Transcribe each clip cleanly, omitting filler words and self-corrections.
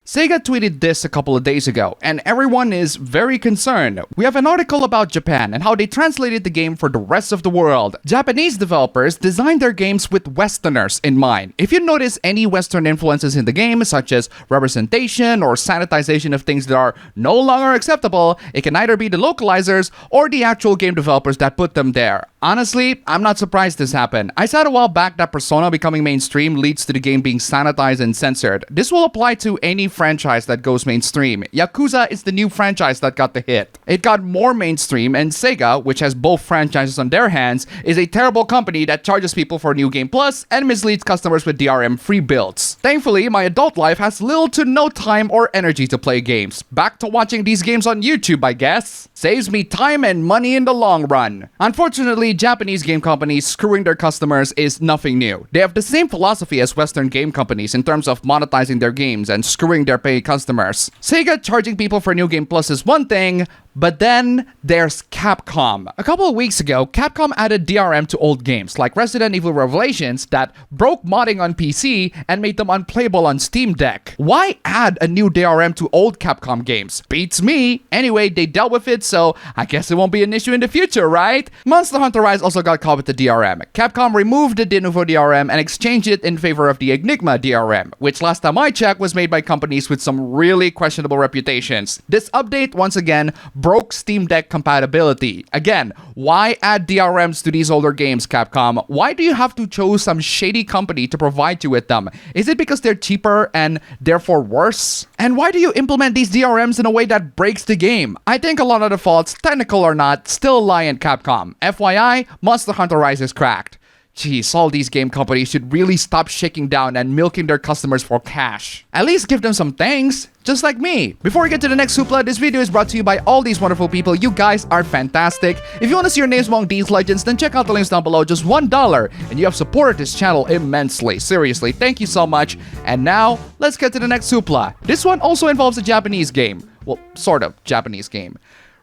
SEGA tweeted this a couple of days ago, and everyone is very concerned. We have an article about Japan and how they translated the game for the rest of the world. Japanese developers designed their games with Westerners in mind. If you notice any Western influences in the game, such as representation or sanitization of things that are no longer acceptable, it can either be the localizers or the actual game developers that put them there. Honestly, I'm not surprised this happened. I said a while back that Persona becoming mainstream leads to the game being sanitized and censored. This will apply to any franchise that goes mainstream. Yakuza is the new franchise that got the hit. It got more mainstream, and SEGA, which has both franchises on their hands, is a terrible company that charges people for New Game Plus and misleads customers with DRM free builds. Thankfully, my adult life has little to no time or energy to play games. Back to watching these games on YouTube, I guess. Saves me time and money in the long run. Unfortunately, Japanese game companies screwing their customers is nothing new. They have the same philosophy as Western game companies in terms of monetizing their games and screwing their paying customers. SEGA charging people for New Game Plus is one thing, but then there's Capcom. A couple of weeks ago, Capcom added DRM to old games like Resident Evil Revelations that broke modding on PC and made them unplayable on Steam Deck. Why add a new DRM to old Capcom games? Beats me. Anyway, they dealt with it, so I guess it won't be an issue in the future, right? Monster Hunter Rise also got caught with the DRM. Capcom removed the De Nouveau DRM and exchanged it in favor of the Enigma DRM, which last time I checked was made by companies with some really questionable reputations. This update, once again, broke Steam Deck compatibility. Again, why add DRMs to these older games, Capcom? Why do you have to choose some shady company to provide you with them? Is it because they're cheaper and therefore worse? And why do you implement these DRMs in a way that breaks the game? I think a lot of the faults, technical or not, still lie in Capcom. FYI, Monster Hunter Rise is cracked. Jeez, all these game companies should really stop shaking down and milking their customers for cash. At least give them some thanks, just like me. Before we get to the next hoopla, this video is brought to you by all these wonderful people. You guys are fantastic. If you want to see your names among these legends, then check out the links down below. Just $1, and you have supported this channel immensely. Seriously, thank you so much. And now, let's get to the next hoopla. This one also involves a Japanese game. Well, sort of Japanese game.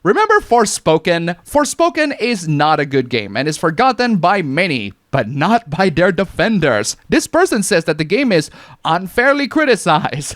Remember Forspoken? Forspoken is not a good game and is forgotten by many, but not by their defenders. This person says that the game is unfairly criticized.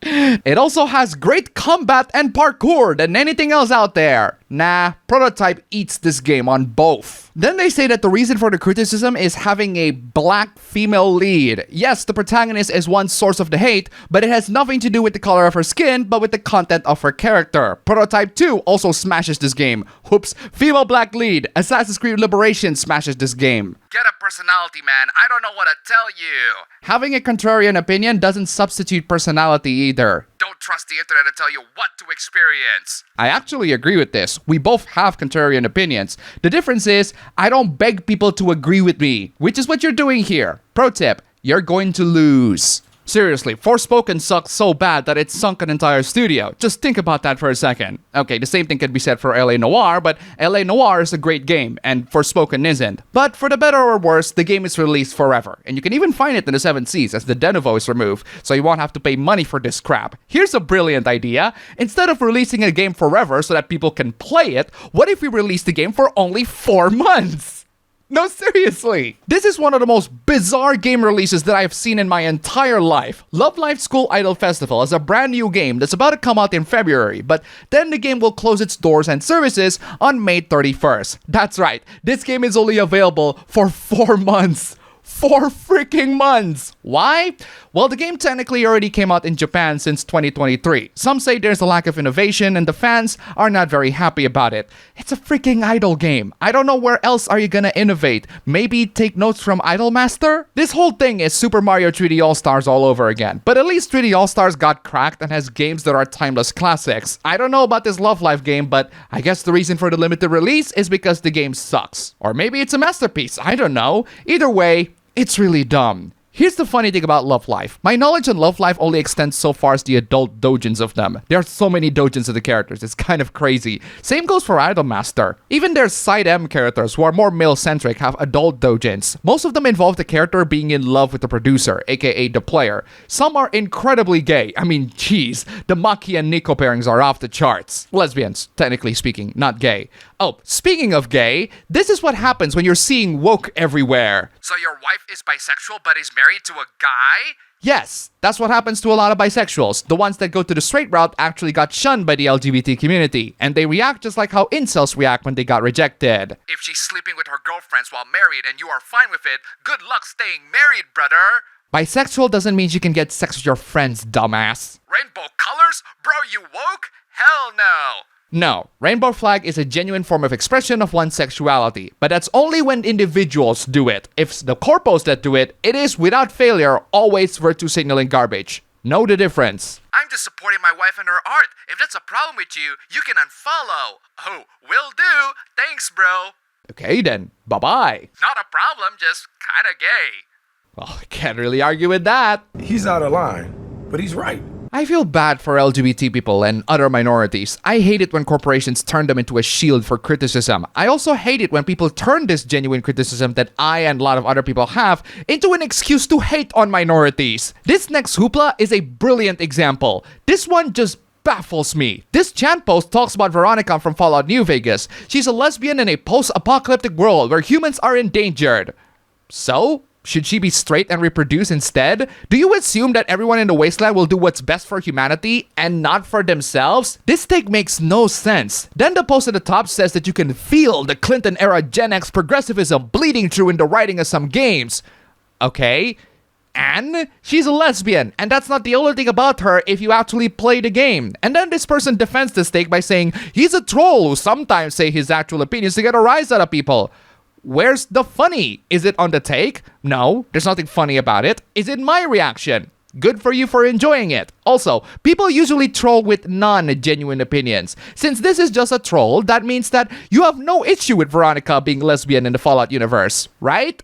It also has great combat and parkour than anything else out there. Nah, Prototype eats this game on both. Then they say that the reason for the criticism is having a black female lead. Yes, the protagonist is one source of the hate, but it has nothing to do with the color of her skin, but with the content of her character. Prototype 2 also smashes this game. Whoops, female black lead. Assassin's Creed Liberation smashes this game. Get a personality, man. I don't know what to tell you. Having a contrarian opinion doesn't substitute personality either. Don't trust the internet to tell you what to experience. I actually agree with this. We both have contrarian opinions. The difference is, I don't beg people to agree with me, which is what you're doing here. Pro tip, you're going to lose. Seriously, Forspoken sucks so bad that it sunk an entire studio. Just think about that for a second. Okay, the same thing can be said for LA Noire, but LA Noire is a great game, and Forspoken isn't. But for the better or worse, the game is released forever, and you can even find it in the 7 Seas as the De Nouveau is removed, so you won't have to pay money for this crap. Here's a brilliant idea. Instead of releasing a game forever so that people can play it, what if we release the game for only 4 months? No, seriously. This is one of the most bizarre game releases that I have seen in my entire life. Love Live School Idol Festival is a brand new game that's about to come out in February, but then the game will close its doors and services on May 31st. That's right, this game is only available for 4 months. 4 freaking months! Why? Well, the game technically already came out in Japan since 2023. Some say there's a lack of innovation and the fans are not very happy about it. It's a freaking idol game. I don't know where else are you gonna innovate. Maybe take notes from Idolmaster? This whole thing is Super Mario 3D All-Stars all over again. But at least 3D All-Stars got cracked and has games that are timeless classics. I don't know about this Love Live game, but I guess the reason for the limited release is because the game sucks. Or maybe it's a masterpiece. I don't know. Either way, it's really dumb. Here's the funny thing about Love Live. My knowledge on Love Live only extends so far as the adult doujins of them. There are so many doujins of the characters, it's kind of crazy. Same goes for Idolmaster. Even their side M characters, who are more male-centric, have adult doujins. Most of them involve the character being in love with the producer, aka the player. Some are incredibly gay. I mean, jeez, the Maki and Nico pairings are off the charts. Lesbians, technically speaking, not gay. Oh, speaking of gay, this is what happens when you're seeing woke everywhere. So your wife is bisexual but is married to a guy? Yes, that's what happens to a lot of bisexuals. The ones that go to the straight route actually got shunned by the LGBT community, and they react just like how incels react when they got rejected. If she's sleeping with her girlfriends while married and you are fine with it, good luck staying married, brother. Bisexual doesn't mean you can get sex with your friends, dumbass. Rainbow colors? Bro, you woke? Hell no. No, rainbow flag is a genuine form of expression of one's sexuality, but that's only when individuals do it. If it's the corpos that do it, it is, without failure, always virtue signaling garbage. Know the difference. I'm just supporting my wife and her art. If that's a problem with you, you can unfollow. Oh, will do. Thanks, bro. Okay then, bye-bye. Not a problem, just kinda gay. Well, I can't really argue with that. He's out of line, but he's right. I feel bad for LGBT people and other minorities. I hate it when corporations turn them into a shield for criticism. I also hate it when people turn this genuine criticism that I and a lot of other people have into an excuse to hate on minorities. This next hoopla is a brilliant example. This one just baffles me. This chant post talks about Veronica from Fallout New Vegas. She's a lesbian in a post-apocalyptic world where humans are endangered. So? Should she be straight and reproduce instead? Do you assume that everyone in the wasteland will do what's best for humanity and not for themselves? This take makes no sense. Then the post at the top says that you can feel the Clinton-era Gen X progressivism bleeding through in the writing of some games. Okay. And she's a lesbian, and that's not the only thing about her if you actually play the game. And then this person defends this take by saying he's a troll who sometimes say his actual opinions to get a rise out of people. Where's the funny? Is it on the take? No, there's nothing funny about it. Is it my reaction? Good for you for enjoying it. Also, people usually troll with non-genuine opinions. Since this is just a troll, that means that you have no issue with Veronica being lesbian in the Fallout universe, right?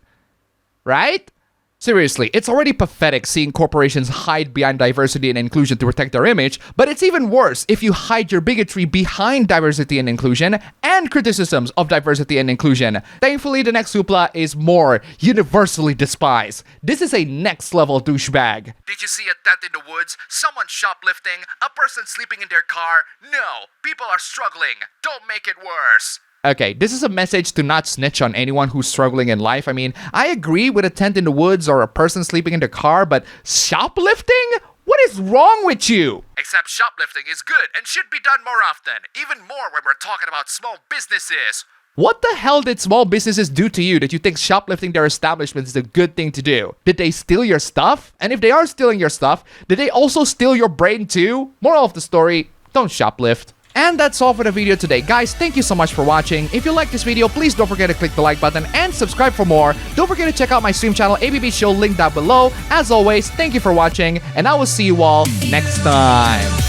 Right? Seriously, it's already pathetic seeing corporations hide behind diversity and inclusion to protect their image, but it's even worse if you hide your bigotry behind diversity and inclusion and criticisms of diversity and inclusion. Thankfully, the next hoopla is more universally despised. This is a next level douchebag. Did you see a tent in the woods? Someone shoplifting? A person sleeping in their car? No, people are struggling. Don't make it worse. Okay, this is a message to not snitch on anyone who's struggling in life. I mean, I agree with a tent in the woods or a person sleeping in their car, but shoplifting? What is wrong with you? Except shoplifting is good and should be done more often, even more when we're talking about small businesses. What the hell did small businesses do to you that you think shoplifting their establishments is a good thing to do? Did they steal your stuff? And if they are stealing your stuff, did they also steal your brain too? Moral of the story, don't shoplift. And that's all for the video today. Guys, thank you so much for watching. If you like this video, please don't forget to click the like button and subscribe for more. Don't forget to check out my stream channel, ABB Show, link down below. As always, thank you for watching, and I will see you all next time.